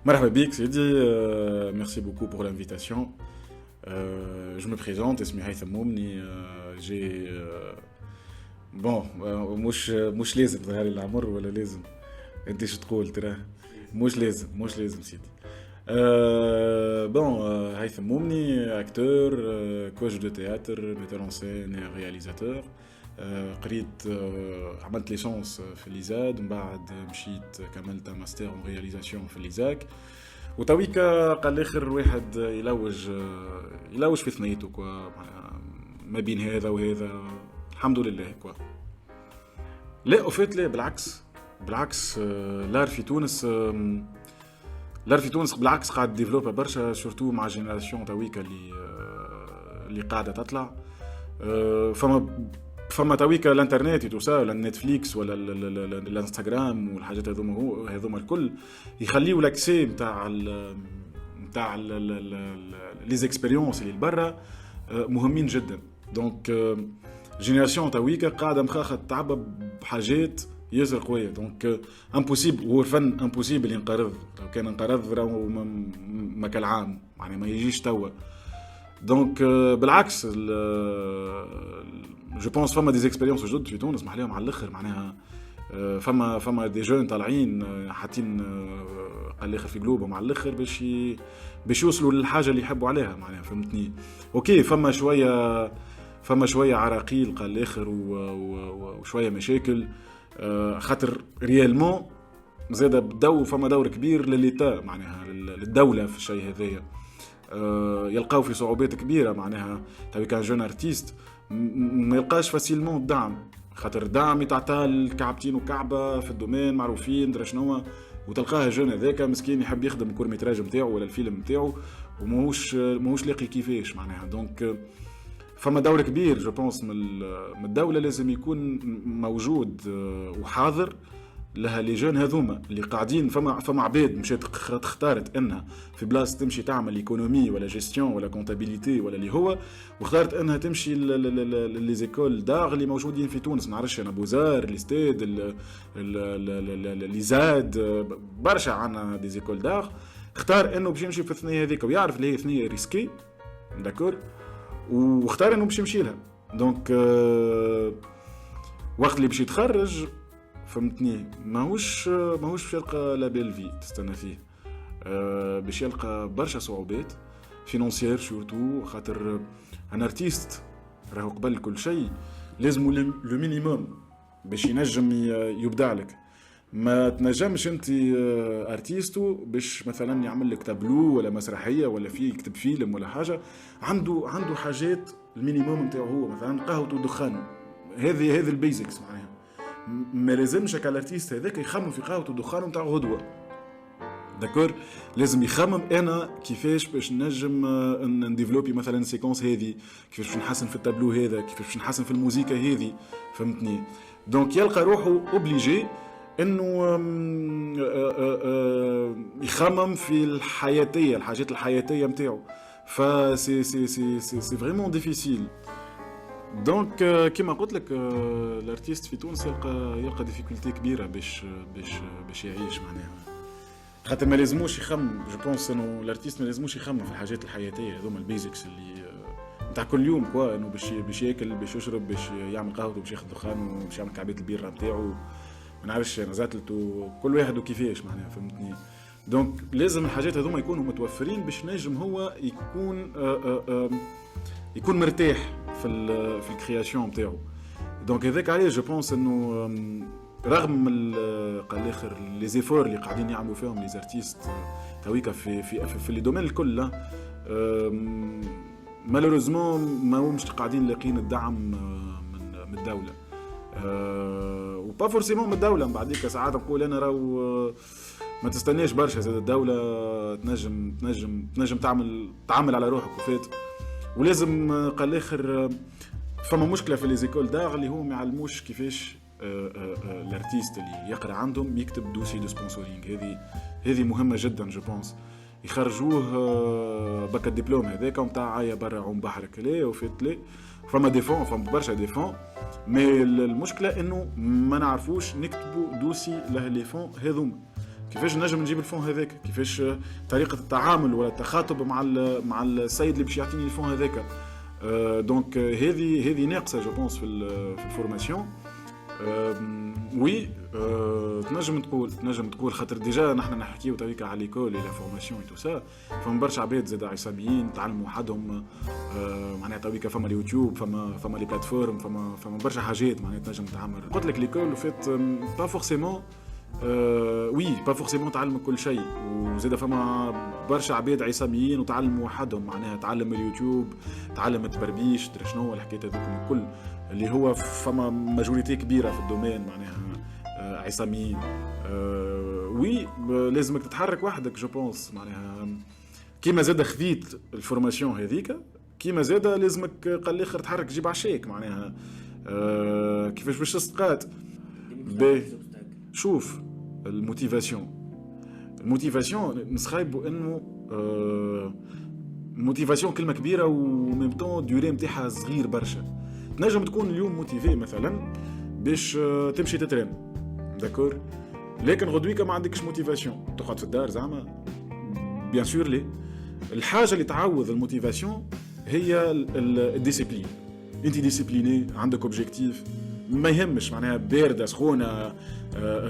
مرحبا بك سيدي. Merci beaucoup pour l'invitation. Je me présente, اسمي هيثم مومني. جي بون مش لازم ظهر لي العمر ولا لازم؟ انت شو تقول ترى؟ مش لازم سيدي. بون هيثم مومني acteur, coach de théâtre, metteur en scène et réalisateur. قريت عملت ليسونس في الليزاد، من بعد مشيت كملت ماستر اون رياليزاسيون في الليزاك، وتويكا قال الاخر واحد يلوج في ثنيته كوا، ما بين هذا وهذا. الحمد لله كوا. لا اوفيت لا، بالعكس لار في تونس، بالعكس قاعد ديفلوبا برشا، سورتو مع جينيراسيون تويكا اللي قاعده تطلع. فما تويكا الانترنت يتوسع ولا النتفليكس ولا الانستغرام والحاجات هذوما الكل يخليوا لاكسي نتاع لي زيكسبيريونس اللي برا مهمين جدا. دونك جينيراسيون تويكا قاعده مخاخه تعبى بحاجات ياسر قويه. دونك امبوسيبل، هو الفن امبوسيبل ينقرض. لو كان انقرض راهو ما كالعام، يعني ما يجيش توا. دونك بالعكس جو بونس فما دي زيكسبيريونس جدد في تونس محليهم على الاخر، معناها فما دي جون طالعين حاطين قال الاخر في قلوبهم على الاخر باش يوصلوا للحاجه اللي يحبوا عليها، معناها فهمتني. اوكي فما شويه عراقيل قال الاخر وشويه مشاكل، خاطر ريالمون زاده فما دور كبير لليتا، معناها للدوله في الشيء هذايا. يلقاو في صعوبات كبيره، معناها توي كان جون ارتيست ما يلقاش فاسيلمون الدعم، خاطر الدعم يتعطى الكعبتين وكعبه في الدومين معروفين درا شنو، وتلقاه جون هذاك مسكين يحب يخدم الكورميتراج نتاعو ولا الفيلم نتاعو وماهوش لاقي كيفاش، معناها. دونك فما دور كبير جو بونس من الدوله لازم يكون موجود وحاضر لها لي جون هذوما اللي قاعدين. فما عباد مشات اختارت انها في بلاصه تمشي تعمل ايكونومي ولا جيستيون ولا كونتابيليتي ولا اللي هو، واختارت انها تمشي لي زيكول داغ اللي موجودين في تونس. ما نعرفش انا بوزار لي ستاد لي زاد برشا عنا دي زيكول داغ. اختار انه باش يمشي في الثنيه هذيك ويعرف اللي هي ثنيه ريسكي، داكور، واختار انه باش يمشي لها. دونك وقت اللي باش يتخرج فهمتني ماهوش باش يلقى لابيل في تستنى فيه، باش يلقى برشا صعوبات فينانسيير سورتو، خاطر ان ارتيست راهو قبل كل شيء لازم لو مينيموم باش ينجم يبدع لك. ما تنجمش انت ارتيستو باش مثلا يعمل لك تابلو ولا مسرحيه ولا فيه يكتب فيلم ولا حاجه، عنده حاجات المينيموم نتاعو هو مثلا قهوه ودخان. هذه البيزكس، معناها ما لازمش كالارتيست هذاك يخمم في قهوه ودخان نتاع غدوه، داكور. لازم يخمم انا كيفاش باش نجم نديفلوبي مثلا سيكونس هذه، كيفاش باش نحسن في التابلو هذا، كيفاش باش نحسن في الموسيقى هذه، فهمتني. دونك يلقى روحه اوبليجي انه يخمم في الحاجات الحياتيه نتاعو. ف سي فريمون ديفيسيل. دونك كما قلت لك الارتيست في تونس يلقى ديفيكولتي كبيره باش يعيش، معناها خاطر ما لازموش يخمم. جو بونس انه الارتيست ما لازموش يخمم في الحاجات الحياتيه هذوما البيزكس اللي نتاع كل يوم كوا، انه باش ياكل، باش يشرب، باش يعمل قهوه، باش ياخذ دخان، وباش يعمل كعبات البيره نتاعو، ما نعرفش انا زاتلتو كل واحد وكيفاش، معناها فهمتني. دونك لازم الحاجات هذوما يكونوا متوفرين باش نجم هو يكون مرتاح في الكرياسيون نتاعو. دونك هذاك عليه جو بونس انه رغم قال الاخر لي زيفور اللي قاعدين يعملوا فيهم لي زارتيست تويكا في لي دومين الكل، مالوريزمون ما همش قاعدين لاقين الدعم من الدوله، وبا فورسيمون من الدوله. من بعديك ساعات نقول انا راهو ما تستناش برشا زاد الدوله تنجم تعمل على روحك وفات. ولازم قال الاخر فما مشكله في لي زيكول داغ اللي هو ما يعلموش كيفاش الارتيست اللي يقرا عندهم يكتب دوسي دو سبونسورينغ. هذه مهمه جدا جو بونس. يخرجوه بكا الدبلوم هذاك نتاع عيا برا عم بحرك ليه وفات ليه. فما ديفون، فما برشا ديفون، مي المشكله انه ما نعرفوش نكتبوا دوسي له لي فون هذوما. كيفاش نجم نجيب الفون هذاك، كيفاش طريقه التعامل ولا التخاطب مع السيد اللي باش يعطيني الفون هذاك. دونك هذه ناقصه جو بونس في الفورماسيون. وي تنجم تقول خاطر ديجا نحن نحكيو تويكا على ليكول لا فورماسيون اي تو سا، فما برشا عباد زاد عصاميين تعلموا وحدهم. معناها تويكا فما اليوتيوب، فما لي بلاتفورم، فما برشا حاجات معناها تنجم تعمل. قلت لك ليكول فات با فورسيمون وي با فورسيمون تعلم كل شيء، وزاد فما برشا عباد عصاميين وتعلموا وحدهم، معناها تعلم اليوتيوب، تعلم التبربيش، درا شنو الحكايه هذوك الكل اللي هو فما ماجوريتي كبيره في الدومين معناها عصاميين. وي لازمك تتحرك وحدك جو بونس، معناها كيما زاد خذيت الفورماسيون هذيك كيما زاد لازمك قال الاخر تحرك جيب عشيك، معناها كيفاش باش تستقاد. شوف الموتيفاسيون نسخايبوا انه موتيفاسيون كلمه كبيره وميمتون ديوري نتاعها صغير برشا. تنجم تكون اليوم موتيفي مثلا باش تمشي تترين داكور، لكن غدويك ما عندكش موتيفاسيون تقعد في الدار زعما بيان سور. لي الحاجه اللي تعوض الموتيفاسيون هي الديسيبلين. انت ديسيبليني عندك اوبجيكتيف، ما يهمش معناها بارده سخونه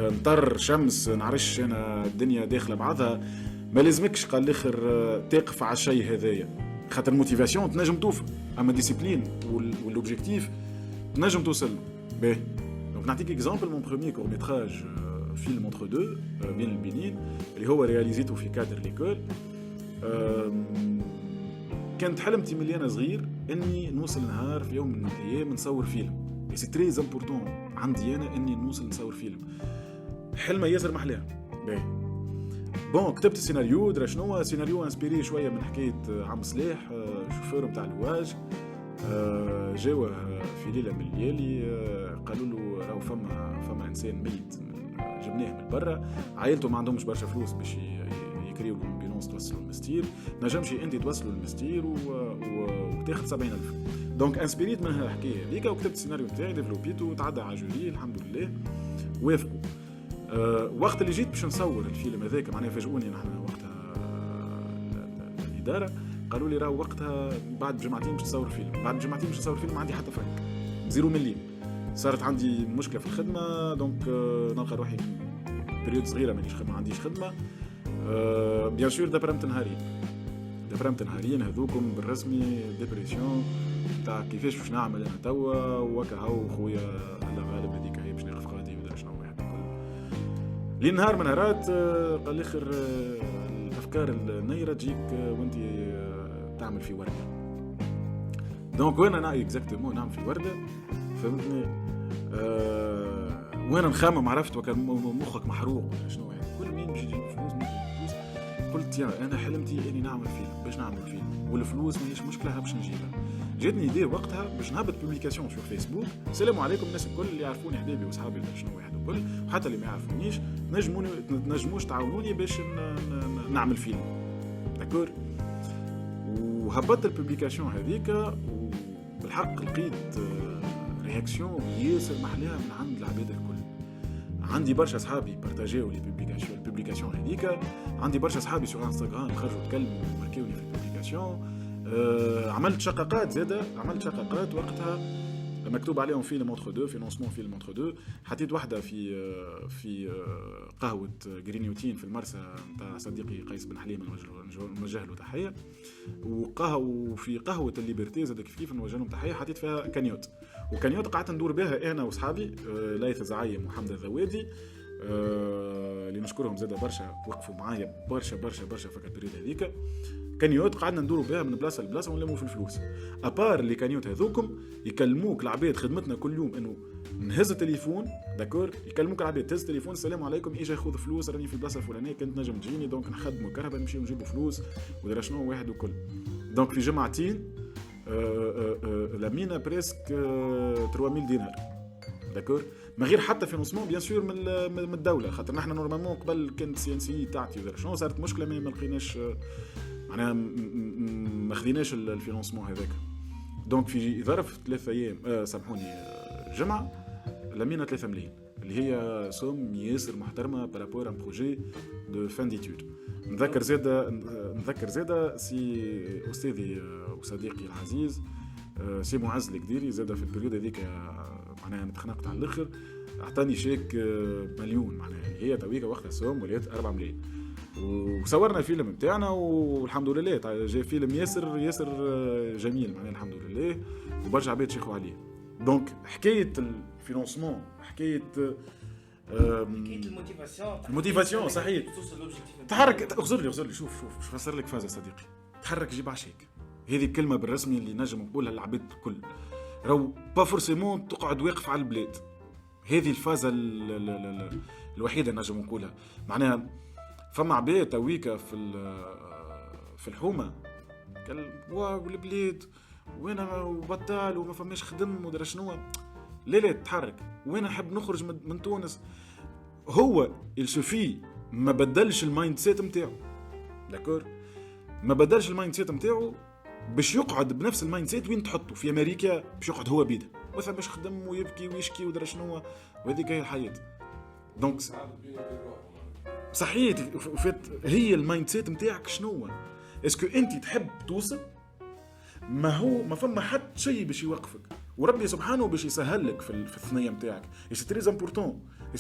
مطر شمس نعرفش انا الدنيا داخله بعضها، ما لازمكش قال الاخر تقف على الشيء هذايا، خاطر الموتيفاسيون تنجم توفى، اما ديسيبلين والاوبجيكتيف تنجم توصل به. دونك نعطيك اكزامبل مون بروميير كور ميتراج فيلم اونتر دو بين البنين اللي هو رياليزيتو في كادر ليكول. كانت حلمتي ملي انا صغير اني نوصل نهار في يوم من الايام نصور فيلم، سي تري امبورطون عندي انا اني نوصل نصور فيلم. حلمه ياسر محلاها باهي. بون كتبت السيناريو، درا شنو سيناريو انسبيري شويه من حكايه عم صليح شوفور نتاع الواج. جاوا في ليله من الليالي قالوا له راهو فما انسان ميت جبناه من برا، عائلته ما عندهمش برشا فلوس باش يكريو لهم امبيلونس توصلوا المستير، نجمش انت توصلوا المستير وتاخذ 70,000. دونك انسبيريت من هالحكايه هذيك وكتبت السيناريو نتاعي ديفلوبيتو وتعدى على جوري الحمد لله وافقوا. وقت اللي جيت باش نصور الفيلم هذاك معناها فاجئوني نحن وقتها الاداره، قالوا لي راهو وقتها بعد بجمعتين باش تصور فيلم، بعد بجمعتين باش تصور فيلم ما عندي حتى فرنك 0 مليم. صارت عندي مشكله في الخدمه، دونك نلقى روحي بريود صغيره ما عنديش خدمه. بيان سور دبرمت نهارين هذوكم بالرسمي ديبريسيون تاع كيفاش باش نعمل انا توا وكا هاو خويا الله غالب هذيك هي باش ناخذ غادي ولا شنو واحد الكل. لي نهار من نهارات قال الاخر الافكار النيره تجيك وانت تعمل في ورده. دونك وانا اكزاكتومون نعمل في ورده فهمتني. وانا نخمم عرفت وكان مخك محروق ولا شنو يعني كل مين باش يجيب فلوس قلت يا انا حلمتي اني نعمل فيلم باش نعمل فيلم والفلوس ماهيش مشكله باش نجيبها. جاتني ايديا وقتها باش نهبط بوبليكاسيون في فيسبوك، السلام عليكم الناس الكل اللي يعرفوني حبايبي واصحابي ولا شنو واحد الكل وحتى اللي ما يعرفونيش نجموش تعاونوني باش نعمل فيلم داكور. وهبطت البوبليكاسيون هذيك وبالحق لقيت رياكسيون ياسر محلاها من عند العباد الكل. عندي برشا صحابي بارطاجيو لي البوبليكاسيون هذيك، عندي برشا صحابي سور انستغرام خرجوا تكلموا وماركيوني في البوبليكاسيون. عملت شقاقات وقتها مكتوب عليهم فيلم اونتر دو، فينونسمون فيلم اونتر دو. حطيت واحده في قهوه جرينيوتين في المرسى نتاع صديقي قيس بن حليم نوجه له تحيه، وفي قهوه الليبرتي زاد كيف نوجه لهم تحيه حطيت فيها كانيوت. وكانيوت قعدت ندور بها انا واصحابي ليث زعيم وحمد الذوادي اللي نشكرهم زاد برشا وقفوا معايا برشا في البريد هذيك. كانيوت قعدنا ندوروا بها من بلاصه لبلاصه ونلموا في الفلوس. ابار اللي كانيوت هذوكم يكلموك العباد، خدمتنا كل يوم انه نهز التليفون داكور، يكلموك العباد تهز التليفون السلام عليكم اجي ياخذ فلوس راني في البلاصه الفلانيه كنت نجم تجيني دونك نخدموا كهرباء نمشيو نجيبوا فلوس ودرا شنو واحد وكل. دونك في جمعتين لمينا بريسك 3000 دينار داكور، ما غير حتى فينونسمون بيان سور من الدوله، خاطر نحن نورمالمون قبل كانت سي ان سي تاعتي ودرا شنو صارت مشكله ما لقيناش معناها ما خديناش الفينونسمون هذاك. دونك في ظرف 3 ايام سامحوني جمعه لمينا 3 ملايين اللي هي سوم ياسر محترمه بارابور ان بروجي دو فان ديتود. نذكر زاده سي استاذي وصديقي العزيز سي معز الكديري زاده في البريود هذيك معناها انا تخنقت على الاخر، اعطاني شيك مليون معناها هي تويكا وقتها سوم وليت 4 ملايين. وصورنا الفيلم بتاعنا والحمد لله جاي فيلم ياسر جميل معناها الحمد لله، وبرجع عباد شيخوا عليه. دونك حكايه الفينانسمون، حكايه الموتيفاسيون صحيح. تحرك اغزر لي شوف باش نفسر لك فازه صديقي. تحرك جيب عشيك، هذه الكلمه بالرسمي اللي نجم نقولها للعباد الكل. راهو با فورسيمون تقعد واقف على البلاد، هذه الفازه الوحيده نجم نقولها. معناها فما عباد تويكا في الحومه قال واو البلاد وانا وبطال وما فماش خدم ودرا شنو. لا تحرك، وانا نحب نخرج من تونس. هو الشوفي ما بدلش المايند سيت نتاعو، داكور، ما بدلش المايند سيت نتاعو باش يقعد بنفس المايند سيت وين تحطه في امريكا، باش يقعد هو بيده مثلا باش خدم ويبكي ويشكي ودرا شنو، وهذيك هي الحياه. دونك صحيح هي المايند سيت نتاعك شنو؟ اسكو انت تحب توصل؟ ما فما حتى شيء باش يوقفك، وربي سبحانه باش يسهل لك في الثنيه نتاعك. سي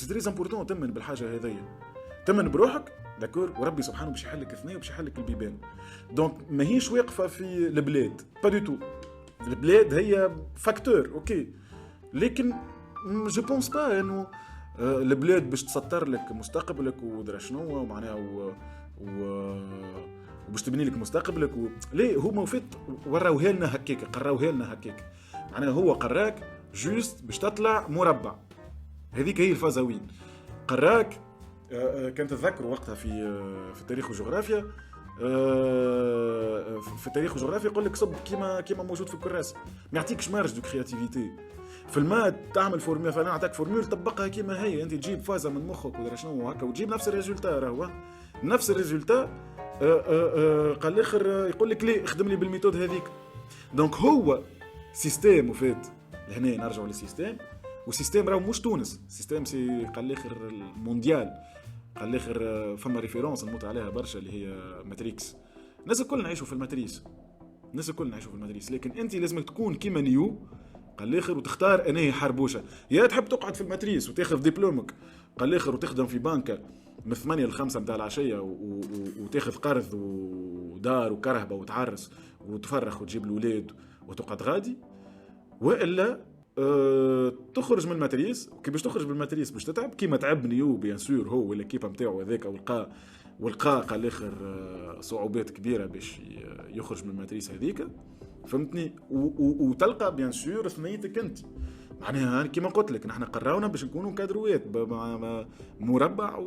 تري امبورطون تمن بالحاجه هذيا، تمن بروحك داكور، وربي سبحانه باش يحل لك الثنيه وباش يحل لك البيبان. دونك ماهيش واقفه في البلاد با دو تو، البلاد هي فاكتور اوكي، لكن جو بونس با انه البلاد باش تسطر لك مستقبلك ودرا شنو ومعناها وباش تبني لك مستقبلك ليه هو موفيت وراوها لنا هكاك، قراوها لنا هكاك. معناها هو قراك جوست باش تطلع مربع، هذيك هي الفازوين. قراك كانت تذكر وقتها في التاريخ والجغرافيا، في التاريخ والجغرافيا يقول لك صب كيما موجود في الكراسه، ما يعطيكش مارج دو كرياتيفيتي. في المات تعمل فورميل مثلا، عطاك فورميل طبقها كيما هي، انت تجيب فازه من مخك ولا شنو هكا وتجيب نفس الريزولتا، راهو نفس الريزولتا. قال الاخر يقول لك ليه اخدم لي بالميثود هذيك. دونك هو سيستيم وفات لهنا نرجعوا للسيستيم، والسيستيم راهو مش تونس، سيستيم سي قال الاخر المونديال، قال الاخر فما ريفيرونس نموت عليها برشا اللي هي ماتريكس. الناس الكل نعيشوا في الماتريس، لكن انت لازمك تكون كيما نيو قال الاخر وتختار انهي حربوشه. يا تحب تقعد في الماتريس وتاخذ دبلومك قال الاخر وتخدم في بنكه من 8 ل 5 متاع العشيه وتاخذ قرض ودار وكرهبه وتعرس وتفرخ وتجيب الاولاد وتقعد غادي، والا تخرج من الماتريس. كي باش تخرج من الماتريس باش تتعب كيما تعب نيو بيان سور هو والاكيب نتاعو هذاك، والقى قال الاخر صعوبات كبيره باش يخرج من الماتريس هذيك، فهمتني. وتلقى بيان سور ثنيتك انت، معناها كيما قلت لك نحن قراونا باش نكونوا كادروات مربع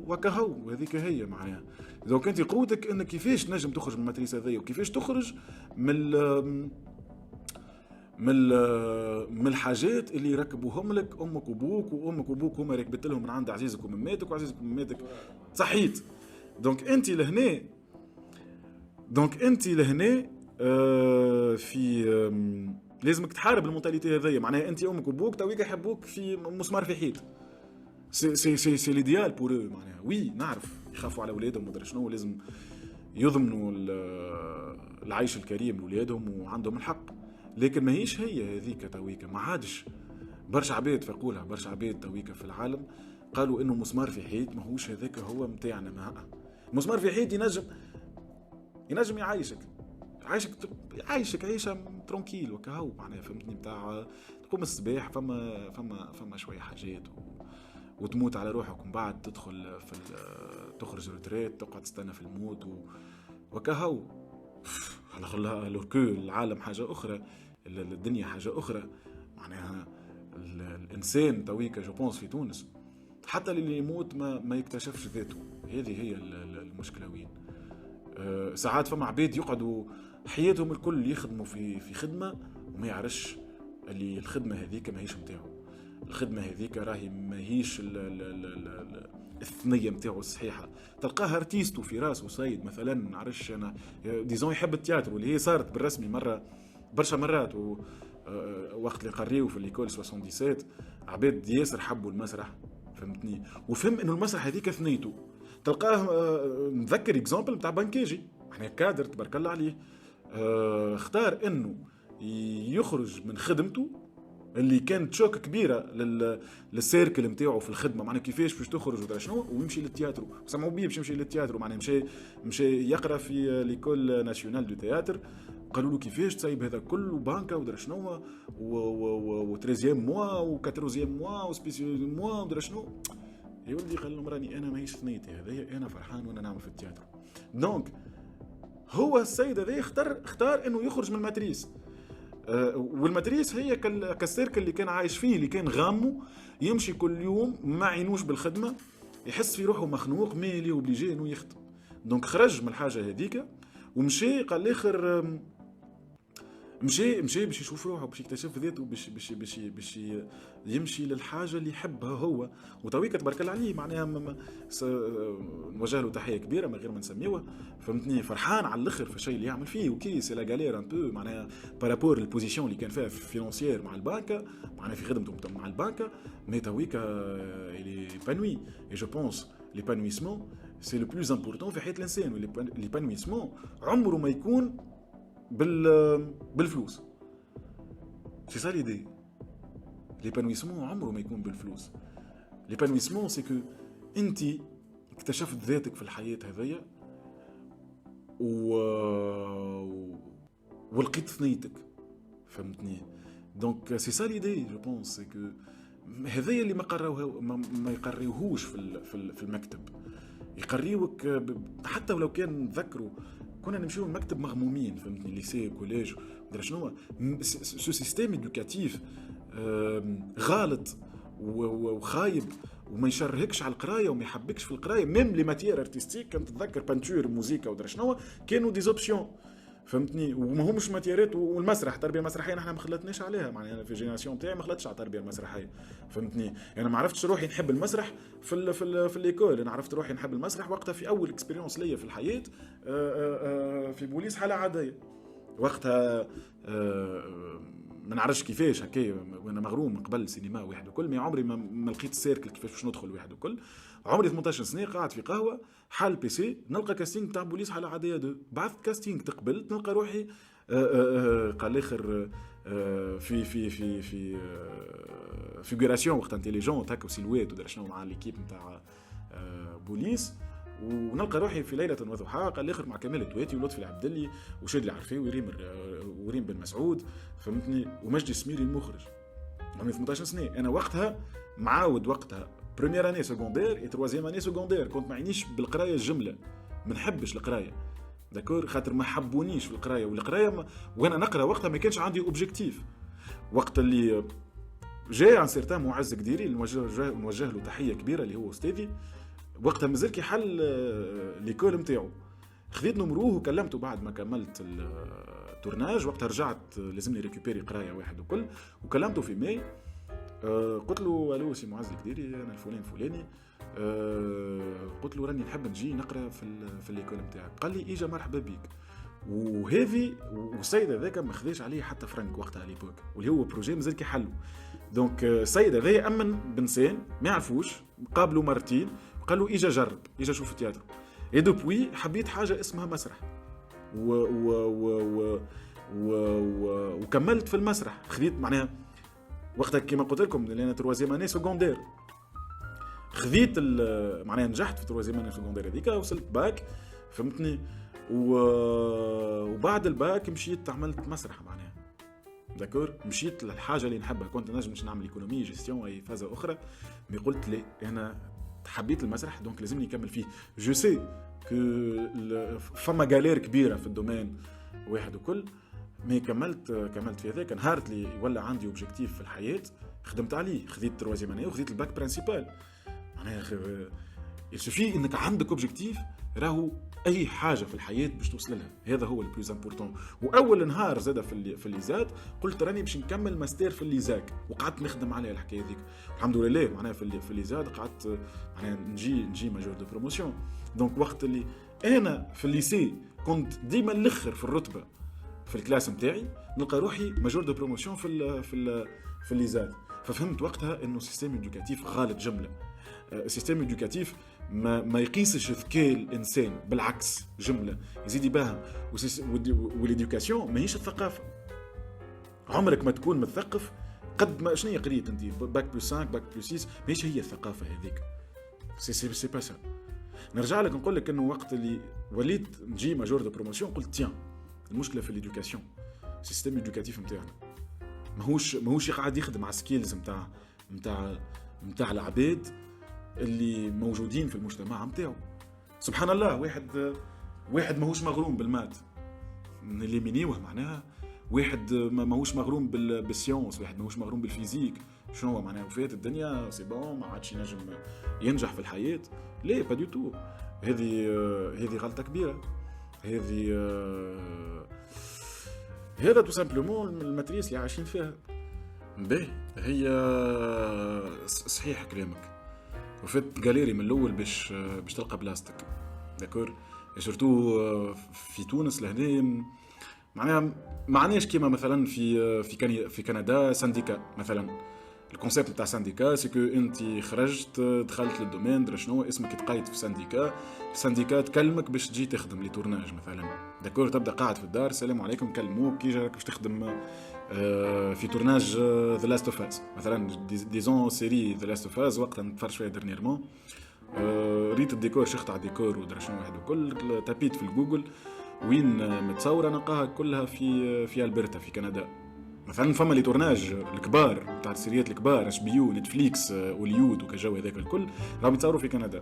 وكهو، وهذيك هي معناها. دونك انت قوتك انك كيفاش نجم تخرج من الماتريس هذيا، وكيفاش تخرج من الحاجات اللي يركبوهم لك امك وابوك، وامك وابوك هما ركبت لهم من عند عزيزك ومماتك، وعزيزك ومماتك صحيت. دونك انت لهنا في لازمك تحارب المونتاليتي هذيا. معناها انت امك وابوك تويك يحبوك في مسمار في حيط، سي ليديال بور او. معناها وي نعرف يخافوا على اولادهم ودرا شنو، لازم يضمنوا العيش الكريم لاولادهم وعندهم الحق، لكن ما هيش هي هذيك تويكا. ما عادش برشا عباد فيقولها، برشا عباد تويكا في العالم قالوا انه مسمار في حيط ماهوش هذاك هو متاعنا. ما مسمار في حيط ينجم يعيشك عيشه ترونكيل وكهو، معناها فهمتني، بتاع تقوم الصباح فما شويه حاجات وتموت على روحك، ومن بعد تدخل تخرج روتريت تقعد تستنى في الموت وكهو. على لوكو العالم حاجه اخرى، الدنيا حاجه اخرى. معناها الانسان تويكا جو بونس في تونس حتى اللي يموت ما يكتشفش ذاته. هذه هي المشكله وين. ساعات فما عباد يقعدوا حياتهم الكل يخدموا في خدمه وما يعرفش اللي الخدمه هذيك ماهيش نتاعو، الخدمه هذيك راهي ماهيش الثنيه نتاعو الصحيحه. تلقاه ارتيستو في راسه صيد مثلا، نعرفش انا ديزون يحب التياتر، واللي هي صارت بالرسمي مره برشا مرات. وقت اللي قريو في ليكول 77 عباد ياسر حبوا المسرح، فهمتني، وفهم انه المسرح هذيك ثنيته. تلقاه نذكر اكزامبل نتاع بنكاجي، احنا كادر تبارك الله عليه، اختار انه يخرج من خدمته اللي كانت شوك كبيره للسيركل نتاعو في الخدمه، معناها كيفاش باش تخرج ودرا شنو، ويمشي للتياترو. سمعوا بيه باش يمشي للتياترو، معناها مشى يقرا في ليكول ناسيونال دو تياتر. قالوا له كيفاش تسيب هذا كله بانكا ودرا شنو و 13 موا و 14 موا و سبيسيال موا ودرا شنو. يولي قال لهم راني انا ماهيش ثنيتي هذايا، انا فرحان وانا نعمل في التياترو. دونك هو السيد هذا اختار انه يخرج من الماتريس. والماتريس هي كالسيركل اللي كان عايش فيه، اللي كان غامه يمشي كل يوم ما عينوش بالخدمه، يحس في روحه مخنوق مالي وبليجي انه يخدم. دونك خرج من الحاجه هذيك ومشي، قال الاخر مشي باش يشوف روحه، باش يكتشف ذاته، باش يمشي للحاجه اللي يحبها هو. وتويك تبارك الله عليه، معناها نوجه له تحيه كبيره من غير ما نسميوه، فهمتني، فرحان على الاخر في الشيء اللي يعمل فيه. وكي سي لا غالير ان بو، معناها بارابور البوزيسيون اللي كان فيها فينانسيير مع البنكه، معناها في خدمته مع البنكه، مي تويك اللي بانوي. اي جو بونس ليبانويسمون سي لو بلوز امبورطون في حياه الانسان. وليبانويسمون عمره ما يكون بالفلوس. سي سا ليدي. ليبانويسمون عمره ما يكون بالفلوس. ليبانويسمون سي كو انت اكتشفت ذاتك في الحياة هذيا ولقيت ثنيتك، فهمتني. دونك سي سا ليدي جو بونس، سي كو هذايا اللي ما يقريوهوش في المكتب. يقريوك حتى ولو كان نذكروا كنا نمشيو المكتب مغمومين، فهمتني، ليسي كوليج ودرا شنو. سو سيستيم ادوكاتيف غالط وخايب، وما يشرهكش على القرايه وما يحبكش في القرايه. ميم لي ماتيير ارتستيك، كنت تتذكر بانتور موزيكا ودرا شنو، كانوا دي زوبسيون، فهمتني، وما همش ماتيرات. والمسرح، التربيه المسرحيه نحن ما خلتناش عليها، معناها انا في الجينيراسيون تاعي ما خلتش على التربيه المسرحيه، فهمتني. انا ما عرفتش روحي نحب المسرح في الليكول. انا عرفت روحي نحب المسرح وقتها في اول اكسبيريونس ليا في الحياه في بوليس حاله عاديه. وقتها ما نعرفش كيفاش هكا، وانا مغروم قبل السينما واحد وكل، مي عمري ما لقيت السيركل كيفاش باش ندخل واحد وكل. عمري 18 سنه قاعد في قهوه حال بي سي، نلقى كاستينغ تاع بوليس حاله عاديه 2. بعثت كاستينغ، تقبلت، نلقى روحي قال الاخر في في في في فيغوراسيون وقت انتيليجون هكا وسيلويت ودرا شنو مع ليكيب نتاع بوليس. ونلقى روحي في ليله وضحاها قال الاخر مع كمال التواتي ولطفي العبدلي وشادي العرفي وريم بن مسعود، فهمتني، ومجدي السميري المخرج. عمري 18 سنه. انا وقتها معاود، وقتها بريمير اني سكوندير اي تروازيام اني سكوندير، كنت معنيش بالقرايه الجمله، ما نحبش القرايه، داكور، خاطر ما حبونيش في القرايه. والقرايه وانا نقرا وقتها ما كانش عندي اوبجيكتيف. وقت اللي جاء عن سيرتان معز قديري، نوجه له تحيه كبيره، اللي هو استاذي وقتها، مازال كي حل ليكول نتاعو. خذيت نمروه وكلمته بعد ما كملت التورناج. وقتها رجعت لازمني ريكوبيري قرايه واحد وكل، وكلمته في ماي. قلت له الو سي معز القديري، انا الفلان فلاني، قلت له راني نحب نجي نقرا في الليكول نتاعك. قال لي اجا مرحبا بيك. وهذه والسيد هذاك ما خذاش عليه حتى فرنك وقتها ليبوك، واللي هو بروجي مازال كي حلو. دونك السيد هذا يامن بنسان ما يعرفوش، قابلوا مرتين، قال له اجا جرب، اجا شوف التياترو. اي دوبوي حبيت حاجه اسمها مسرح و و و و و و وكملت في المسرح. خذيت معناها وقتها كما قلت لكم اللي انا تروازيام اني سكوندير، خذيت معناها نجحت في تروازيام اني سكوندير هذيك، وصلت باك، فهمتني. وبعد الباك مشيت عملت مسرح معناها، داكور، مشيت للحاجه اللي نحبها. كنت نجم نعمل ايكونومي جيستيون اي فازه اخرى، مي قلت لي انا حبيت المسرح دونك لازمني نكمل فيه. جو سي كو فما غالير كبيره في الدومين واحد وكل، مي كملت في هذاك. نهارت لي ولا عندي اوبجيكتيف في الحياه خدمت عليه، خذيت تروازيام اني وخذيت الباك برينسيبال. معناها يسوفي انك عندك اوبجيكتيف، راهو اي حاجه في الحياه باش توصل لها، هذا هو البلوز امبورطون. واول نهار زاد في الليزات قلت راني باش نكمل ماستر في الليزاك، وقعدت نخدم على الحكايه هذيك الحمد لله. معناها في الليزات قعدت معناها نجي ماجور دو بروموسيون. دونك وقت اللي انا في الليسي كنت ديما الاخر في الرتبه في الكلاس نتاعي، نلقى روحي ماجور دو بروموسيون في الليزات. ففهمت وقتها انه السيستم إدوكاتيف غالط جمله. السيستم إدوكاتيف ما يقيسش ذكاء الانسان، بالعكس جمله يزيد يباهم. والإدوكاسيون ماهيش الثقافه. عمرك ما تكون مثقف قد ما شنو قريت انت باك بلس 5 باك بلس 6، ماهيش هي الثقافه هذيك. سي با سا. نرجع لك نقول لك انه وقت اللي وليت نجي ماجور دو بروموسيون قلت تيان المشكله في الإدوكاسيون، السيستم إدوكاتيف نتاعنا ماهوش قاعد يخدم على سكيلز نتاع العباد اللي موجودين في المجتمع نتاعو. سبحان الله، واحد ماهوش مغروم بالمات اللي منيوه، معناها واحد ماهوش مغروم بالسيونس، واحد ماهوش مغروم بالفيزيك. شنو معناها وفات الدنيا سي بون ما عادش ينجم ينجح في الحياة؟ ليه با دو تو. هذه غلطة كبيرة. هذا تو سامبلومون الماتريس اللي عايشين فيها. باهي هي صحيح كلامك، وفات جاليري من الاول باش تلقى بلاستيك داكور. سورتو في تونس لهنا معناها ما عناش كيما مثلا في كندا سانديكا مثلا. الكونسيبت تاع سانديكا سي كو انت خرجت دخلت للدومين درا شنو اسمك يتقيد في سانديكا، السانديكا تكلمك باش تجي تخدم لي تورناج مثلا داكور. تبدا قاعد في الدار السلام عليكم كلموك كي جاك باش تخدم في تورناج ذا لاست اوف اس مثلا، ديزون سيري ذا لاست اوف اس وقتها نتفرج فيها ديرنييرمون. ريت الديكور شخت على الديكور ودرا شنو واحد وكل تابيت في الجوجل وين متصوره نلقاها كلها في البرتا في كندا مثلا. فما لي تورناج الكبار تاع السيريات الكبار اش بي يو نتفليكس هوليود وكجو هذاك الكل راهم يتصوروا في كندا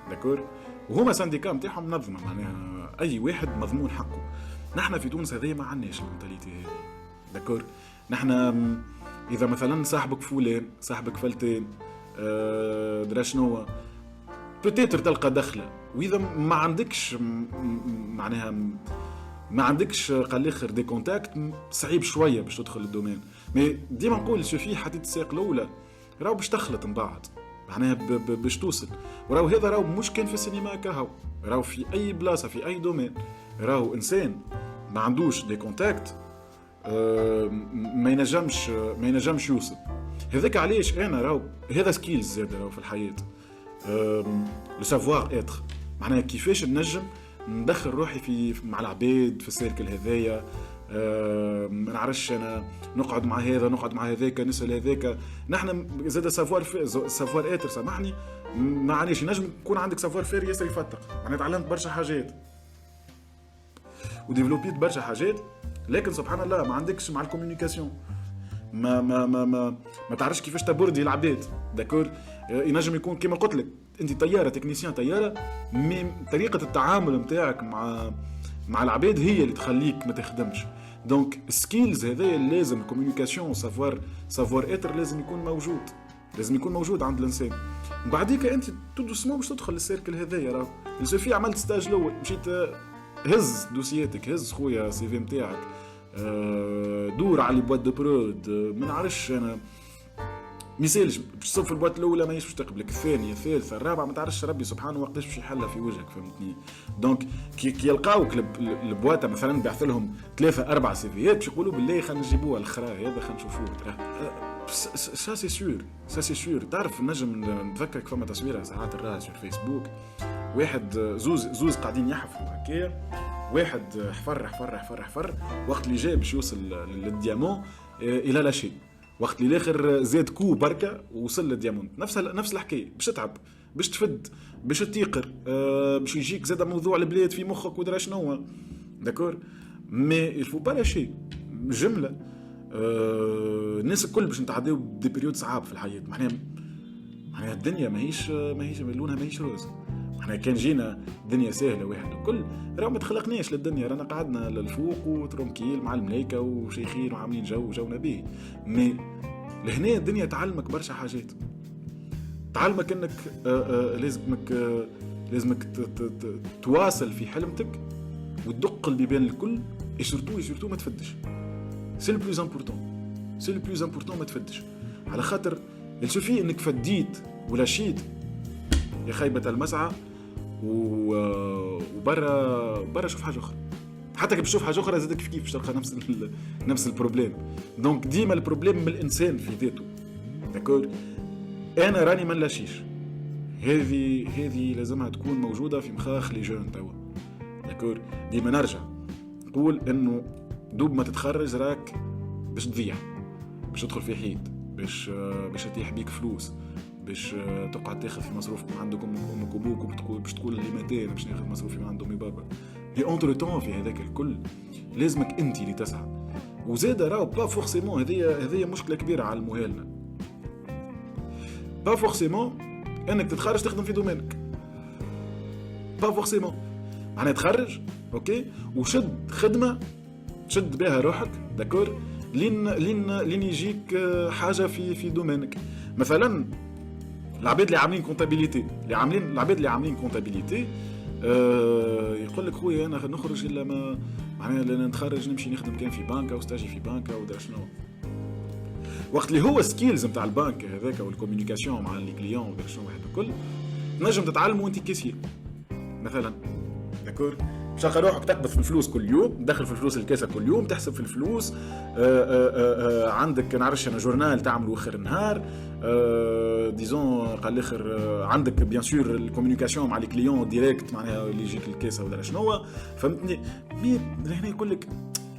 داكور. وهما سانديكا نتاعهم منظمه، معناها اي واحد مضمون حقه. نحنا في تونس هذه ما عندناش المنتاليتي هذه داكور. نحنا اذا مثلا صاحبك فلان صاحبك فلتان درا شنو بتيتر تلقى دخله، واذا ما عندكش معناها ما عندكش قال الاخر دي كونتاكت صعيب شويه باش تدخل الدومين. مي ديما نقول شوفي حديت الساق الاولى راهو باش تخلط من بعض معناها باش توصل. وراهو هذا راهو مش كان في السينما كهو، راهو في اي بلاصه في اي دومين راهو انسان ما عندوش دي كونتاكت ما ينجمش يوصل. هذاك علاش انا راهو هذا سكيلز زاد راهو في الحياه، لو سافوار اتر معناها كيفاش نجم ندخل روحي في مع العباد في السيركل هذايا. ما نعرفش انا نقعد مع هذا نقعد مع هذاك نسال هذاك. نحن زاد سافوار اتر سامحني ما عنيش نجم يكون عندك سافوار فير ياسر يفتق. انا تعلمت برشا حاجات وديفلوبيت برشا حاجات، لكن سبحان الله ما عندكش مع الكوميونيكاسيون ما تعرفش كيفاش تبردي العباد داكور. ينجم يكون كما قلت لك انت طياره تكنيسيان طياره، طريقه التعامل نتاعك مع العباد هي اللي تخليك ما تخدمش. دونك السكيلز هذايا لازم الكوميونيكاسيون سافوار اتر لازم يكون موجود عند الانسان. بعديك انت تدوسمو باش تدخل للسيركل هذايا. راه السوفي عملت ستاج الاول مشيت هز دوسياتك هز خويا سي في نتاعك دور على بواد دو برود ما نعرفش انا مثالش باش تصب في البوات الاولى ماهيش باش تقبلك، الثانيه الثالثه الرابعه ما تعرفش ربي سبحانه وقتاش باش يحلها في وجهك فهمتني. دونك كي يلقاوك البواطه مثلا بعث لهم 3-4 سيفيات باش يقولوا بالله خلينا نجيبوها الاخرى هذا خلينا نشوفوه. سا سي سور تعرف نجم نتذكرك فما تصويره ساعات الراس في الفيسبوك واحد زوز قاعدين يحفروا هكايا، واحد حفر وقت اللي جاي باش يوصل للديامون الى لا شيء، وقت اللي الاخر زاد كو بركه ووصل للديامون. نفس الحكايه باش تتعب باش تفد باش تيقر باش يجيك زاد موضوع البلاد في مخك ودرا شنو داكور. مي الفو با لا شيء جمله الناس الكل باش نتعداو دي بيريود صعاب في الحياه. معناها الدنيا ماهيش لونها ماهيش روز. احنا كان جينا دنيا سهله واحد وكل راه ما تخلقناش للدنيا، رانا قعدنا للفوق وترونكيل مع الملايكه وشيخين وعاملين جونا به. مي لهنا الدنيا تعلمك برشا حاجات، تعلمك انك لازمك تواصل في حلمتك وتدق البيبان الكل. سورتو ما تفدش، سي لو بلوز امبورطون ما تفدش، على خاطر السوفي انك فديت ولا شيت يا خيبة المسعى وبرا شوف حاجه اخرى. حتى كي بتشوف حاجه اخرى زادك كيف باش تلقى نفس البروبليم. دونك ديما البروبليم من الانسان في ذاته داكور. انا راني ما نلاشيش، هذه لازمها تكون موجوده في مخاخ لي جون توا. داكور. ديما نرجع نقول انه دوب ما تتخرج راك باش تضيع، باش تدخل في حيط، باش تطيح بيك فلوس، باش تقعد تاخذ في مصروف من عندك امك وابوك، وبتقول باش تقول لي متى باش ناخذ مصروفي من عند امي بابا. في اونتر تون في هذاك الكل لازمك انت اللي تسعى. وزاد راهو با فورسيمون هذه مشكله كبيره على المهالنا. با فورسيمون انك تتخرج تخدم في دومينك، با فورسيمون معناها تخرج اوكي وشد خدمه تشد بها روحك داكور لين يجيك حاجه في دومينك. مثلا العباد اللي عاملين كونتابيليتي، العباد اللي عاملين كونتابيليتي يقول لك خويا انا نخرج الا ما معناها لان نتخرج نمشي نخدم كان في بنكه وستاجي في بنكه ودرا شنو. وقت اللي هو سكيلز نتاع البنك هذاك والكوميونيكاسيون مع لي كليون ودرا شنو واحد الكل تنجم تتعلموا وانت كيسير مثلا داكور. تلقى روحك تقبض في الفلوس كل يوم، تدخل في الفلوس الكاسه كل يوم، تحسب في الفلوس، عندك نعرفش انا جورنال تعملوا اخر النهار، ديزون قال الاخر عندك بيان سور الكوميونيكاسيون مع لي كليون ديريكت معناها اللي يجيك الكاسه ولا شنو فهمتني. هنا يقول لك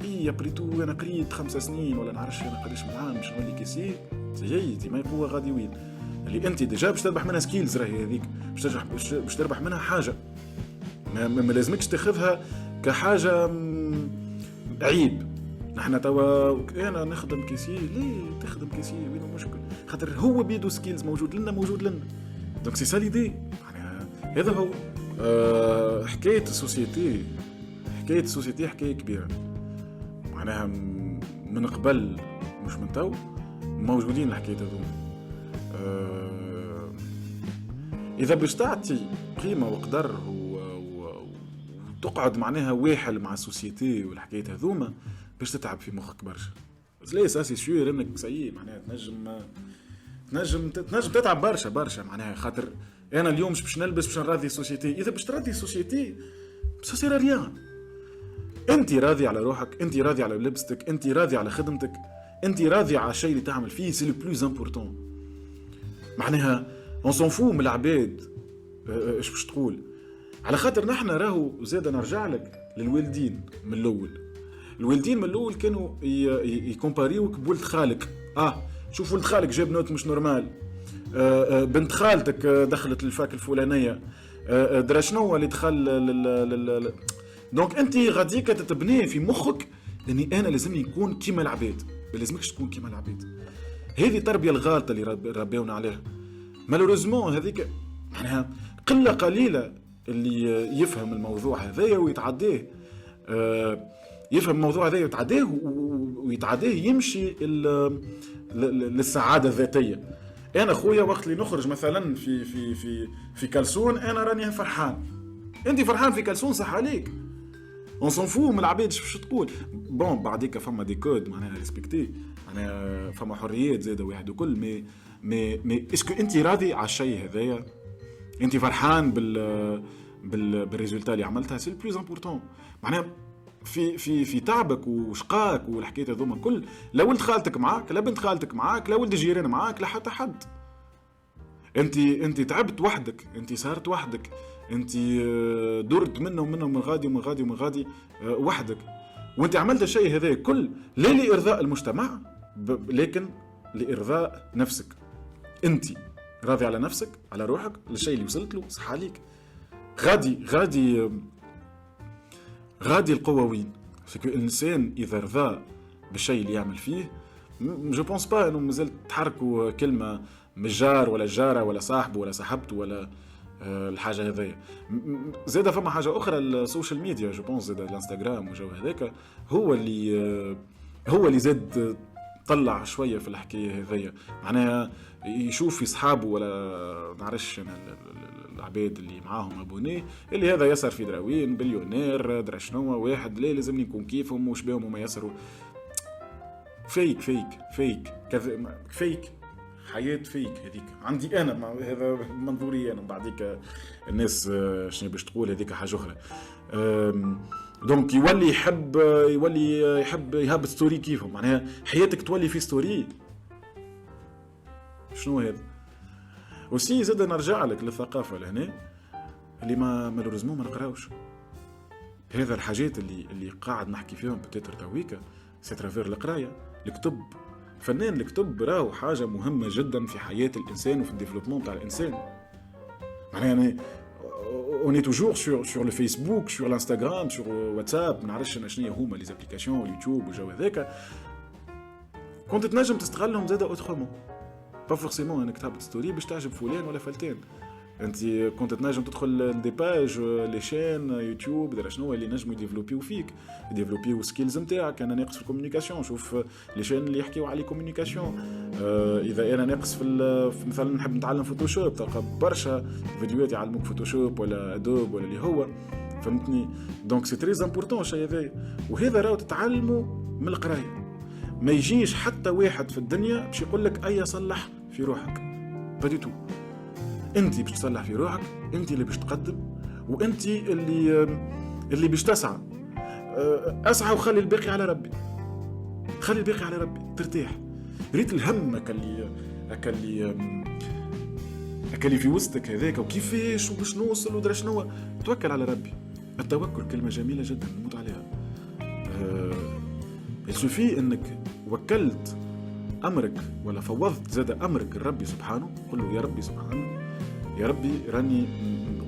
اي ابريتو انا قريت 5 سنين ولا نعرفش انا قداش من عام باش نولي كيسي جيتي ما هو غادي وين اللي انت ديجا باش تربح منها سكيلز راهي هذيك باش تربح منها حاجه. ما لازمكش تاخذها كحاجه عيب. نحن توا انا نخدم كيسي، ليه تخدم كيسي وين المشكل؟ خاطر هو بيدو سكيلز موجود لنا دونك سي سا ليدي. يعني هذا هو حكايه السوسيتي، حكايه كبيره معناها من قبل مش من تو موجودين الحكايه هذوما. اذا باش تعطي قيمه وقدر تقعد معناها واحد مع السوسيتي والحكايات هذوما باش تتعب في مخك برشا. لا اساسي سيور انك سيء معناها تنجم تتعب برشا معناها. خاطر انا اليوم باش نلبس باش نراضي السوسيتي، اذا باش تراضي السوسيتي سا سير ريان. انت راضي على روحك، انت راضي على لبستك، انت راضي على خدمتك، انت راضي على الشيء اللي تعمل فيه، سي لو بلوز امبورطون معناها. اون سون فو من العباد ايش باش تقول. على خاطر نحن راهو زاد نرجع لك للوالدين من الاول. الوالدين من الاول كانوا يكومباريوك بولد خالك. شوف ولد خالك جاب نوت مش نورمال، بنت خالتك دخلت الفاك الفلانيه، درا شنو اللي دخل دونك انت غاديك تتبني في مخك اني انا لازمني نكون كيما العباد، ما لازمكش تكون كيما العباد. هذه التربيه الغالطه اللي ربيونا عليها مالوريزمون. هذيك معناها قله قليله اللي يفهم الموضوع هذايا ويتعديه، يفهم الموضوع هذايا ويتعديه يمشي للسعاده الذاتيه. انا خويا وقت اللي نخرج مثلا في كالسون انا راني فرحان، انت فرحان في كالسون صح عليك. اون سون فو من العباد باش تقول بون بعديك فما دي كود معناها ريسبكتي معناها فما حريات زاده واحد وكل مي اسكو انت راضي على الشيء هذايا؟ انت فرحان بالريزولتا اللي عملتها؟ سي البلوز امبورطون معناها في تعبك وشقاك والحكايات هذوما كل. لا ولد خالتك معاك، لا بنت خالتك معاك، لا ولد الجيران معاك، لا حتى حد. انت تعبت وحدك، انت سهرت وحدك، انت درت منهم من غادي وحدك، وانت عملت الشيء هذا كل لا لإرضاء المجتمع لكن لإرضاء نفسك. انت راضي على نفسك، على روحك، للشيء اللي وصلت له، صح عليك. غادي القوة وين؟ فكو الانسان اذا رضى بالشيء اللي يعمل فيه، جو بونس با انه مازال تحركوا كلمه مجار ولا جاره ولا صاحبه ولا صاحبته ولا الحاجه هذيا. زاد فما حاجه اخرى السوشيال ميديا، جو بونس زاد الانستغرام وجو هذاك هو اللي زاد طلع شويه في الحكايه هذيا معناها. يشوف في اصحابه ولا نعرفش انا العباد اللي معاهم ابوني اللي هذا يسر في دراوين بليونير درا شنو واحد لا لازمني نكون كيفهم وش بهم وما يسروا. فيك حياة فيك هذيك عندي انا، هذا منظوري انا. بعديك الناس شنو باش تقول هذيك حاجه اخرى. دونك يولي يحب يهبط ستوري كيفهم معناها. حياتك تولي في ستوري شنو هذا؟ وسي زاد نرجع لك للثقافه لهنا اللي مالوريزمون ما نقراوش. هذا الحاجات اللي قاعد نحكي فيهم بتاتر تويكا سي ترافير القرايه. الكتب فنان الكتب راهو حاجه مهمه جدا في حياه الانسان وفي الديفلوبمون تاع الانسان. معناها يعني on est toujours sur le Facebook, sur l'Instagram, sur WhatsApp, ما نعرفش شنو هما لي زابليكاسيون اليوتيوب والجو هذاك. كنت تنجم تستغلهم زاد اوترومون، با فورسيمون انك تهبط ستوري باش تعجب فلان ولا فلتان. انت كنت تنجم تدخل دي باج لي شين يوتيوب دير شنو اللي نجموا يديفلوبيو فيك، يديفلوبيو سكيلز نتاعك. انا ناقص في الكومونيكاسيون، شوف لي شين اللي يحكيوا على الكومونيكاسيون. اذا انا ناقص في مثلا نحب نتعلم فوتوشوب، تلقى برشا فيديوهات يعلموك فوتوشوب ولا ادوب ولا اللي هو، فهمتني؟ دونك سي تري امبورطون الشيء هذا، وهذا راهو تتعلموا من القرايه. ما يجيش حتى واحد في الدنيا باش يقول لك اي صلح في روحك، با دي تو. انت باش تصلح في روحك، انت اللي باش تقدم، وانت اللي باش تسعى. اسعى وخلي الباقي على ربي، خلي الباقي على ربي ترتاح. ريت الهم اللي في وسطك هذاك وكيفاش وباش نوصل ودرا شنو، توكل على ربي. التوكل كلمه جميله جدا نموت عليها. يسوفي انك وكلت امرك ولا فوضت زاد امرك لربي سبحانه. قل له يا ربي سبحانه، يا ربي راني،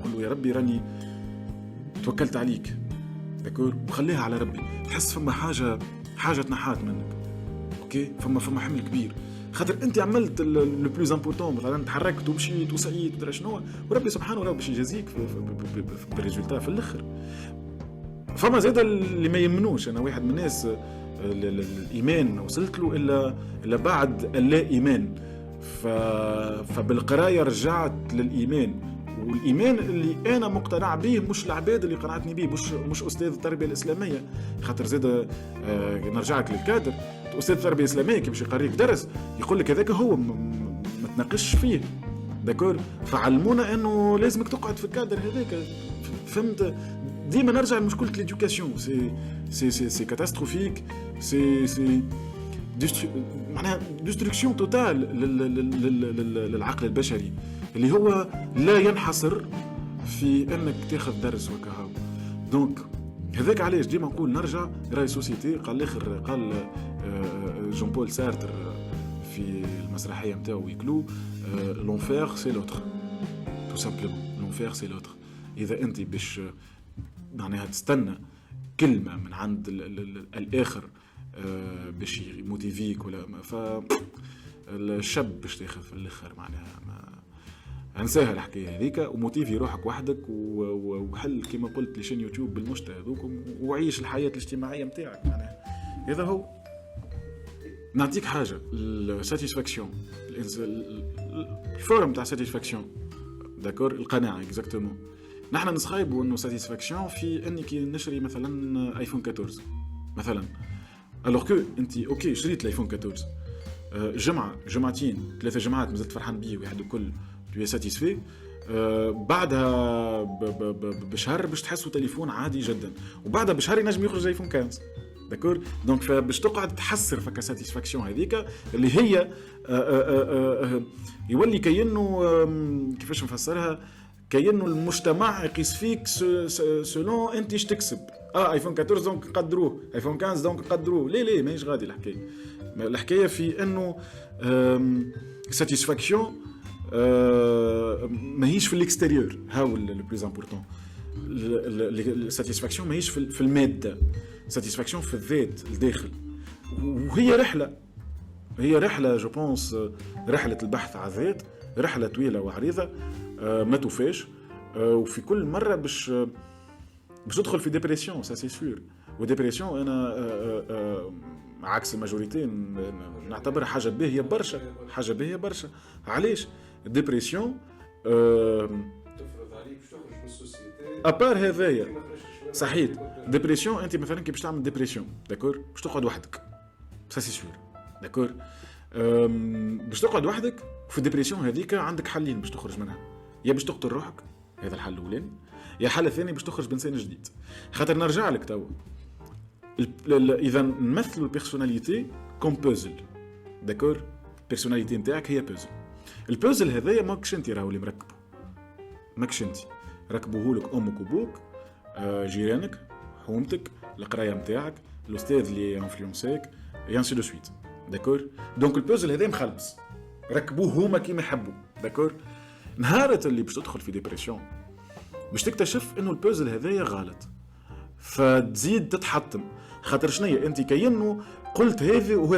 قل له يا ربي راني توكلت عليك، داكور، وخليها على ربي. تحس فما حاجه تنحات منك، اوكي، فما حمل كبير، خاطر انت عملت لو بلوز امبورطون، مثلا تحركت ومشيت وسعيت ودرا شنو، وربي سبحانه راه باش يجازيك بالريزولتا في الاخر. فما زاد اللي ما يمنوش. انا واحد من الناس الايمان وصلت له الا بعد اللا ايمان، فبالقرايه رجعت للايمان. والايمان اللي انا مقتنع به، مش العباد اللي قنعتني به، مش استاذ التربيه الاسلاميه. خاطر زاد نرجعك للكادر، استاذ التربيه الاسلاميه كي باش يقريك درس يقول لك هذاك هو ما تناقش فيه، داكور. فعلمونا انه لازمك تقعد في الكادر هذاك، فهمت؟ ديما نرجع لمشكله الادوكاسيون. سي كاتاستروفيك، سي معناها ديستركسيون توتال للعقل البشري، اللي هو لا ينحصر في انك تاخذ درس وكهو. دونك هذاك علاش ديما نقول نرجع راي سوسيتي. قال جون بول سارتر في المسرحيه نتاعو ويكلو، لونفير سي لوتر، تو سامبلومون لونفير سي لوتر. اذا انت باش معناها تستنى كلمه من عند الاخر باش يموتيفيك ولا فالشاب باش تاخذ في الاخر، معناها انساها الحكايه هذيك، وموتيفي روحك وحدك وحل كما قلت لشين يوتيوب بالمشتى هذوك، وعيش الحياه الاجتماعيه نتاعك. معناها هذا هو. نعطيك حاجه، الساتيسفاكسيون، الفورم تاع ساتيسفاكسيون، داكور، القناعه اكزاكتومون. نحن نسخايبوا انه ساتيسفاكسيون في اني كي نشري مثلا ايفون 14 مثلا، الوغ كو انت اوكي شريت الايفون 14 جمعتين 3 جمعات مازلت فرحان بيه واحد الكل، تو ساتيسفي. بعدها بشهر باش تحسوا تليفون عادي جدا، وبعدها بشهر ينجم يخرج ايفون 15، داكور. دونك فباش تقعد تحسر فك ساتيسفاكسيون هذيك اللي هي يولي كأنه كيفاش نفسرها، كأنه المجتمع يقيس فيك سولون انت ايش تكسب. ايفون 14 دونك نقدروه، ايفون 15 دونك نقدروه. ليه ماهيش غادي الحكايه في انه ساتيسفاكسيون ماهيش في الاكستيريور، هاو لو بلوز امبورطون. الساتيسفاكسيون ماهيش في الماده، ساتيسفاكسيون في الذات الداخل. وهي رحله جو بونس، رحله البحث عن الذات، رحله طويله وعريضه ما توفاش. وفي كل مره باش تدخل في ديبريسيون، سا سي سور. وديبريسيون انا عكس الماجوريتي نعتبرها حاجه باهيه برشا. علاش الديبريسيون تفرض عليك باش تخرج من السوسيتي ابار هذايا صحيح. ديبريسيون انت مثلا كي باش تعمل ديبريسيون، داكور، باش تقعد وحدك، سا سي سور، داكور. باش تقعد وحدك في الديبريسيون هذيك عندك حلين باش تخرج منها، يا باش تقتل روحك، هذا الحل الاولاني، يا الحل الثاني باش تخرج بانسان جديد. خاطر نرجع لك توا، اذا نمثلوا البيرسوناليتي كوم بوزل، داكور. البيرسوناليتي نتاعك هي بوزل. البوزل هذايا ماكش انت راهو اللي مركبه، ماكش انت ركبوهولك امك وبوك، جيرانك، حومتك، القرايه نتاعك، الاستاذ اللي انفلونساك، يانسي دو سويت. داكور؟ دونك البوزل هذا مخلبس، ركبوه هما كيما يحبوا. داكور؟ نهارة اللي باش تدخل في ديبرسيون باش تكتشف انه البوزل هذايا غلط، فتزيد تتحطم. خاطر شنيا انت كأنه قلت هذه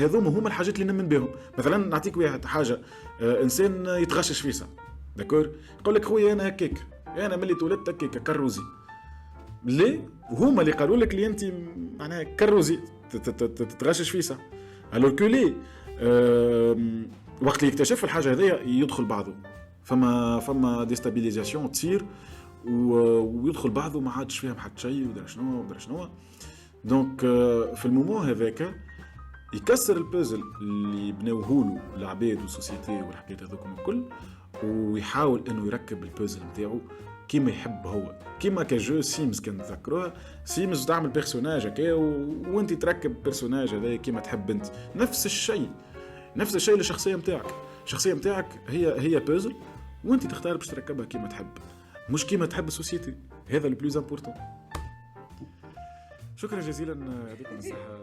هذوما هما الحاجات اللي نمن بهم. مثلا نعطيك واحد حاجه، انسان يتغشش فيسا، داكور، يقول لك خويا انا هكاك، انا ملي تولدت هكاك كروزي. ليه؟ هما اللي قالوا لك اللي انت معناها كروزي تتغشش فيسا. الو كو ليه وقت اللي يكتشف الحاجه هذيا يدخل بعضه، فما ديستابيليزاسيون تصير ويدخل بعضه ما عادش فيهم حتى شيء ودرا شنو. دونك في المومون هذاك يكسر البازل اللي بناوهولو العباد والسوسيتي والحكايات هذوكم الكل، ويحاول انه يركب البازل نتاعو كيما يحب هو. كيما كجو سيمز كان تذكروها، سيمز تعمل بيرسوناج هكا وانت تركب بيرسوناج هذا كيما تحب انت. نفس الشيء للشخصيه نتاعك. الشخصيه نتاعك هي بازل وانت تختار باش تركبها كيما تحب، مش كيما تحب السوسيتي. هذا البلوز امبورطون. شكرا جزيلا، يعطيكم الصحه.